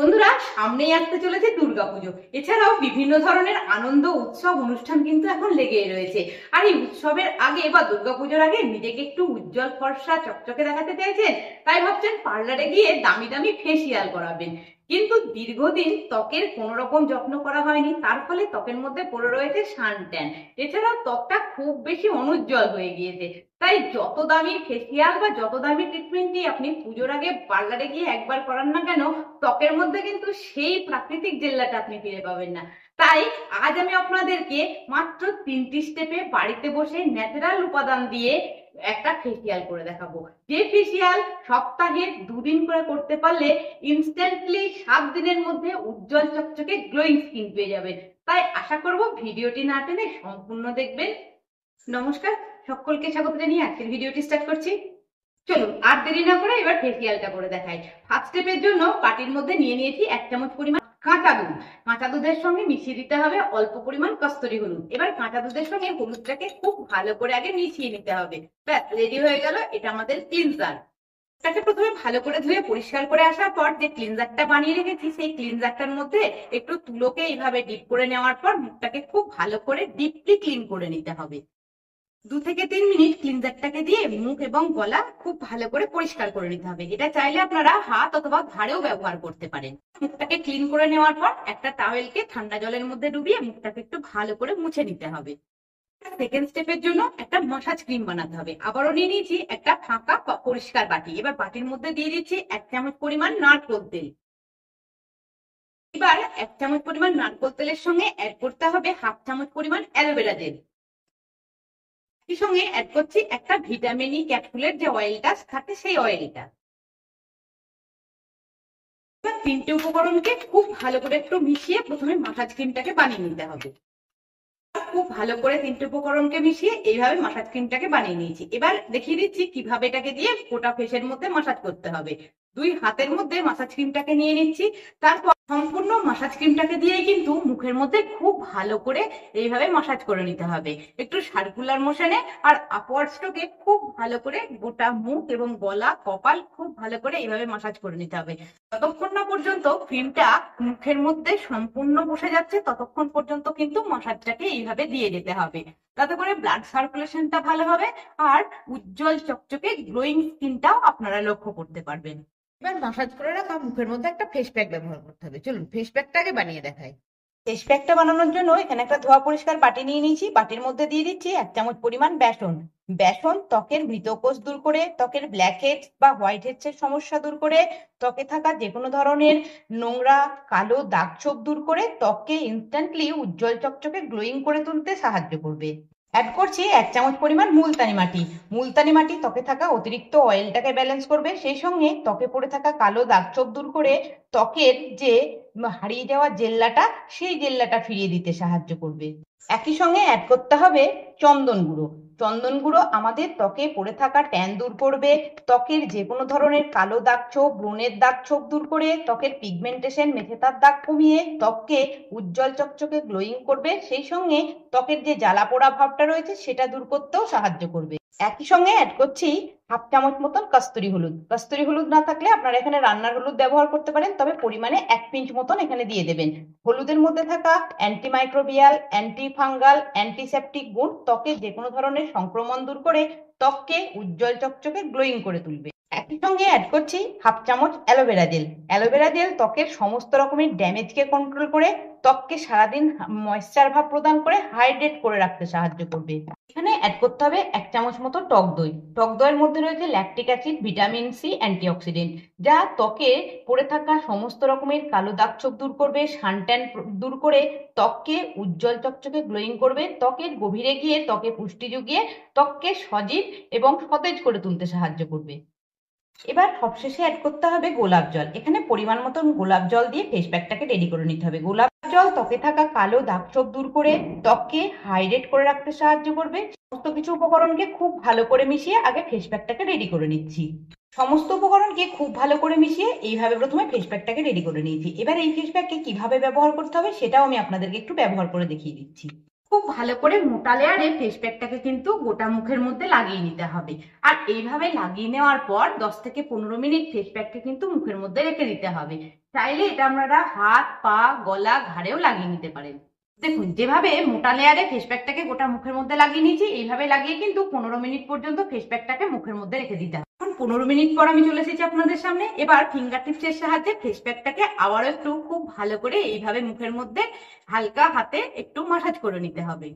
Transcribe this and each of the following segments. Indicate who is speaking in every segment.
Speaker 1: বন্ধুরা, সামনেই আসতে চলেছে দুর্গাপুজো। এছাড়াও বিভিন্ন ধরনের আনন্দ উৎসব অনুষ্ঠান কিন্তু এখন লেগেই রয়েছে। আর এই উৎসবের আগে বা দুর্গাপুজোর আগে নিজেকে একটু উজ্জ্বল ফর্সা চকচকে দেখাতে চাইছেন, তাই ভাবছেন পার্লারে গিয়ে দামি দামি ফেসিয়াল করাবেন। কিন্তু দীর্ঘদিন ত্বকের কোনো রকম যত্ন করা হয়নি, তার ফলে ত্বকের মধ্যে পড়ে রয়েছে সানট্যান। এছাড়াও ত্বকটা খুব বেশি অনুজ্জ্বল হয়ে গিয়েছে। তাই যত দামি ফেসিয়াল বা যত দামি ট্রিটমেন্টই আপনি পুজোর আগে পার্লারে গিয়ে একবার করান না কেন, ত্বকের মধ্যে কিন্তু সেই প্রাকৃতিক জেল্লাটা আপনি ফিরে পাবেন না। তাই আজ আমি আপনাদেরকে মাত্র 3টি স্টেপে বাড়িতে বসে ন্যাচারাল উপাদান দিয়ে একটা ফেসিয়াল করে দেখাবো। যে ফেসিয়াল সপ্তাহে 2 দিন করে করতে পারলে ইনস্ট্যান্টলি 7 দিনের মধ্যে উজ্জ্বল চকচকে গ্লোয়িং স্কিন পেয়ে যাবেন। তাই আশা করব ভিডিওটি না টেনে সম্পূর্ণ দেখবেন। নমস্কার, সকলকে স্বাগত জানিয়ে আজকের ভিডিওটি স্টার্ট করছি। চলুন আর দেরি না করে এবার ফেসিয়ালটা করে দেখাই। ফার্স্ট স্টেপের জন্য বাটির মধ্যে নিয়ে নিয়েছি 1 চামচ পরিমাণ কাঁচা দুধ। কাঁচা দুধের সঙ্গে মিশিয়ে দিতে হবে অল্প পরিমাণ কস্তুরি হলুদ। এবার কাঁচা দুধের সঙ্গে হলুদটাকে খুব ভালো করে আগে মিশিয়ে নিতে হবে। ব্যাস, রেডি হয়ে গেল এটা আমাদের ক্লিনজার। এটাকে প্রথমে ভালো করে ধুয়ে পরিষ্কার করে আসার পর যে ক্লিনজারটা বানিয়ে রেখেছি, সেই ক্লিনজারটার মধ্যে একটু তুলোকে এইভাবে ডিপ করে নেওয়ার পর মুখটাকে খুব ভালো করে ডিপলি ক্লিন করে নিতে হবে। 2 থেকে 3 মিনিট ক্লিনজারটাকে দিয়ে মুখ এবং গলা খুব ভালো করে পরিষ্কার করে নিতে হবে। এটা চাইলে আপনারা হাত অথবা ঘাড়েও ব্যবহার করতে পারেন। মুখটাকে ক্লিন করে নেওয়ার পর একটা টাওয়েলকে ঠান্ডা জলের মধ্যে ডুবিয়ে মুখটাকে একটু ভালো করে মুছে নিতে হবে। সেকেন্ড স্টেপের জন্য একটা মাসাজ ক্রিম বানাতে হবে। আবারও নিয়ে নিয়েছি একটা ফাঁকা পরিষ্কার বাটি। এবার বাটির মধ্যে দিয়ে দিচ্ছি 1 চামচ পরিমাণ নারকেল তেল। এবার 1 চামচ পরিমাণ নারকেল তেলের সঙ্গে অ্যাড করতে হবে 1/2 চামচ পরিমাণ অ্যালোভেরা জেল। এর সঙ্গে অ্যাড করছি একটা ভিটামিন ই ক্যাপসুলের যে অয়েলটা থাকে, সেই অয়েলটা। 3টে উপকরণকে খুব ভালো করে একটু মিশিয়ে প্রথমে মাসাজ ক্রিমটাকে বানিয়ে নিতে হবে। খুব ভালো করে 3টে উপকরণকে মিশিয়ে এইভাবে মাসাজ ক্রিমটাকে বানিয়ে নিয়েছি। এবার দেখিয়ে দিচ্ছি কিভাবে এটাকে দিয়ে গোটা ফেসের মধ্যে মাসাজ করতে হবে। 2 হাতের মধ্যে মাসাজ ক্রিমটাকে নিয়ে নিচ্ছি। তারপর সম্পূর্ণ মাসাজ ক্রিমটাকে দিয়ে কিন্তু মুখের মধ্যে খুব ভালো করে এইভাবে মাসাজ করে নিতে হবে। একটু সার্কুলার মোশনে আর আপওয়ার্ড স্ট্রোকে খুব ভালো করে গোটা মুখ এবং গলা, কপাল খুব ভালো করে এইভাবে মাসাজ করে নিতে হবে। যতক্ষণ না পর্যন্ত ক্রিমটা মুখের মধ্যে সম্পূর্ণ বসে যাচ্ছে, ততক্ষণ পর্যন্ত কিন্তু মাসাজটাকে এইভাবে দিয়ে যেতে হবে। তাতে করে ব্লাড সার্কুলেশনটা ভালো হবে আর উজ্জ্বল চকচকে গ্লোয়িং স্কিনটাও আপনারা লক্ষ্য করতে পারবেন। এবার মাসাজ করে রাখা মুখের মধ্যে একটা ফেস প্যাক ব্যবহার করতে হবে। চলুন ফেস প্যাকটাকে বানিয়ে দেখাই। ফেস প্যাকটা বানানোর জন্য এখানে একটা ধোয়া পরিষ্কার বাটি নিয়ে নিয়েছি। বাটির মধ্যে দিয়ে দিচ্ছি 1 চামচ পরিমাণ বেসন। বেসন ত্বকের মৃতকোষ দূর করে, ত্বকের ব্ল্যাক হেডস বা হোয়াইট হেডস এর সমস্যা দূর করে, ত্বকে থাকা যে কোনো ধরনের নোংরা কালো দাগ ছোপ দূর করে ত্বককে ইনস্ট্যান্টলি উজ্জ্বল চকচকে গ্লোয়িং করে তুলতে সাহায্য করবে। অ্যাড করছি 1 চামচ পরিমাণ মুলতানি মাটি। মুলতানি মাটি ত্বকে থাকা অতিরিক্ত অয়েলটাকে ব্যালেন্স করবে, সেই সঙ্গে ত্বকে পড়ে থাকা কালো দাগ ছোপ দূর করে ত্বকের যে হারিয়ে যাওয়া জেল্লাটা, সেই জেল্লাটা ফিরিয়ে দিতে সাহায্য করবে। একই সঙ্গে অ্যাড করতে হবে চন্দন গুঁড়ো। চন্দন গুঁড়ো আমাদের ত্বকে পড়ে থাকা ট্যান দূর করবে, ত্বকের যে কোনো ধরনের কালো দাগ ছোপ, ব্রণের দাগ ছোপ দূর করে, ত্বকের পিগমেন্টেশন মেচেদার দাগ কমিয়ে ত্বককে উজ্জ্বল চকচকে গ্লোয়িং করবে, সেই সঙ্গে ত্বকের যে জ্বালা পোড়া ভাবটা রয়েছে সেটা দূর করতেও সাহায্য করবে। একই সঙ্গে অ্যাড করছি 1/2 চামচ মতন কস্তুরি হলুদ। কস্তুরি হলুদ না থাকলে আপনারা এখানে রান্নার হলুদ ব্যবহার করতে পারেন, তবে পরিমাণে 1 পিঞ্চ মতন এখানে দিয়ে দেবেন। হলুদের মধ্যে থাকা অ্যান্টিমাইক্রোবিয়াল, অ্যান্টি ফাঙ্গাল, অ্যান্টিসেপটিক গুণ ত্বকের যে কোনো ধরনের সংক্রমণ দূর করে ত্বককে উজ্জ্বল চকচকে গ্লোয়িং করে তুলবে। একই সঙ্গে অ্যাড করছি 1/2 চামচ অ্যালোভেরা জেল। অ্যালোভেরা জেল ত্বকের সমস্ত রকমের ড্যামেজকে কন্ট্রোল করে ত্বককে সারাদিন ময়েশ্চার ভাব প্রদান করে হাইড্রেট করে রাখতে সাহায্য করবে। এখানে অ্যাড করতে হবে 1 চামচ মতো টক দই। টক দইয়ের মধ্যে রয়েছে lactic acid, vitamin C, antioxidant, যা ত্বকে পড়ে থাকা সমস্ত রকমের কালো দাগ ছোপ দূর করবে, সানট্যান দূর করে ত্বককে উজ্জ্বল চকচকে গ্লোয়িং করবে, ত্বকের গভীরে গিয়ে ত্বকে পুষ্টি যুগিয়ে ত্বককে সজীব এবং সতেজ করে তুলতে সাহায্য করবে। এবার সবশেষে অ্যাড করতে হবে গোলাপ জল। এখানে পরিমাণ মতন গোলাপ জল দিয়ে ফেস প্যাকটাকে রেডি করে নিতে হবে। গোলাপ জল ত্বকে থাকা কালো দাগ ছোপ দূর করে ত্বককে হাইড্রেট করে রাখতে সাহায্য করবে। সমস্ত কিছু উপকরণকে খুব ভালো করে মিশিয়ে আগে ফেস প্যাকটাকে রেডি করে নিচ্ছি। সমস্ত উপকরণকে খুব ভালো করে মিশিয়ে এইভাবে প্রথমে ফেস প্যাকটাকে রেডি করে নিয়েছি। এবার এই ফেস প্যাককে কিভাবে ব্যবহার করতে হবে সেটাও আমি আপনাদেরকে একটু ব্যবহার করে দেখিয়ে দিচ্ছি। খুব ভালো করে মোটা লেয়ারে ফেস প্যাকটাকে কিন্তু গোটা মুখের মধ্যে লাগিয়ে নিতে হবে। আর এইভাবে লাগিয়ে নেওয়ার পর 10 থেকে 15 মিনিট ফেস প্যাকটা কিন্তু মুখের মধ্যে রেখে দিতে হবে। চাইলে এটা আপনারা হাত, পা, গলা, ঘাড়েও লাগিয়ে নিতে পারেন। দেখুন, যেভাবে মোটা লেয়ারে ফেস প্যাকটাকে গোটা মুখের মধ্যে লাগিয়ে নিয়েছি, এইভাবে লাগিয়ে কিন্তু 15 মিনিট পর্যন্ত ফেস প্যাকটাকে মুখের মধ্যে রেখে দিতে হবে। এখন 15 মিনিট পর আমি চলে এসেছি আপনাদের সামনে। এবার ফিঙ্গার টিপসের সাহায্যে ফেস প্যাকটাকে আবারও একটু খুব ভালো করে এইভাবে মুখের মধ্যে হালকা হাতে একটু মাসাজ করে নিতে হবে।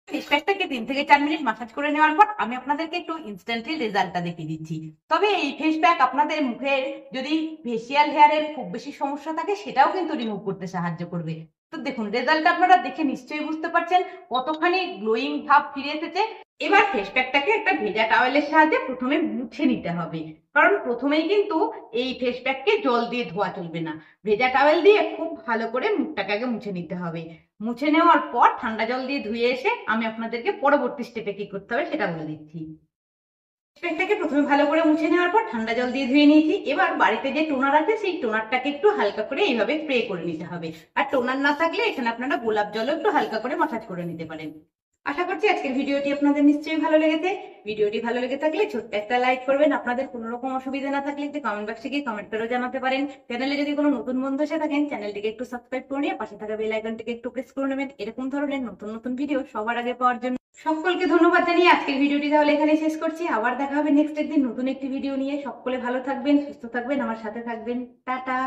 Speaker 1: ফেস প্যাকটাকে 3 থেকে 4 মিনিট মাসাজ করে নেওয়ার পর আমি আপনাদেরকে একটু ইনস্ট্যান্টলি রেজাল্টটা দেখিয়ে দিচ্ছি। তবে এই ফেস প্যাক আপনাদের মুখের যদি ফেসিয়াল হেয়ারের খুব বেশি সমস্যা থাকে সেটাও কিন্তু রিমুভ করতে সাহায্য করবে। তো দেখুন, রেজাল্ট আপনারা দেখে নিশ্চয়ই বুঝতে পারছেন কতখানি গ্লোয়িং ভাব ফিরে এসেছে। এবার ফেস প্যাকটাকে একটা ভেজা টাওয়েলের সাহায্যে প্রথমে মুছে নিতে হবে, কারণ প্রথমেই কিন্তু এই ফেস প্যাককে জল দিয়ে ধোয়া চলবে না। ভেজা টাওয়েল দিয়ে খুব ভালো করে মুখটাকে আগে মুছে নিতে হবে। মুছে নেওয়ার পর ঠান্ডা জল দিয়ে ধুয়ে এসে আমি আপনাদেরকে পরবর্তী স্টেপে কি করতে হবে সেটা বলে দিচ্ছি। প্যাকটাকে প্রথমে ভালো করে মুছে নেওয়ার পর ঠান্ডা জল দিয়ে ধুয়ে নিয়েছি। এবার বাড়িতে যে টোনার আছে সেই টোনারটাকে একটু হালকা করে এইভাবে স্প্রে করে নিতে হবে। আর টোনার না থাকলে এখানে আপনারা গোলাপ জলও একটু হালকা করে মাসাজ করে নিতে পারেন। আশা করছি আজকের ভিডিওটি আপনাদের নিশ্চয়ই ভালো লেগেছে। ভিডিওটি ভালো লেগে থাকলে ছোট্ট একটা লাইক করবেন। আপনাদের কোনো রকম অসুবিধা না থাকলে একটু কমেন্ট বক্সে গিয়ে কমেন্ট করেও জানাতে পারেন। চ্যানেলে যদি কোনো নতুন বন্ধু এসে থাকেন চ্যানেলটিকে একটু সাবস্ক্রাইব করে নিয়ে পাশে থাকা বেল আইকনটিকে একটু প্রেস করে নেবেন এরকম ধরনের নতুন নতুন ভিডিও সবার আগে পাওয়ার জন্য। সকলকে ধন্যবাদ জানিয়ে আজকের ভিডিওটি তাহলে এখানে শেষ করছি। আবার দেখা হবে নেক্সট একদিন নতুন একটি ভিডিও নিয়ে। সকলে ভালো থাকবেন, সুস্থ থাকবেন, আমার সাথে থাকবেন। টাটা।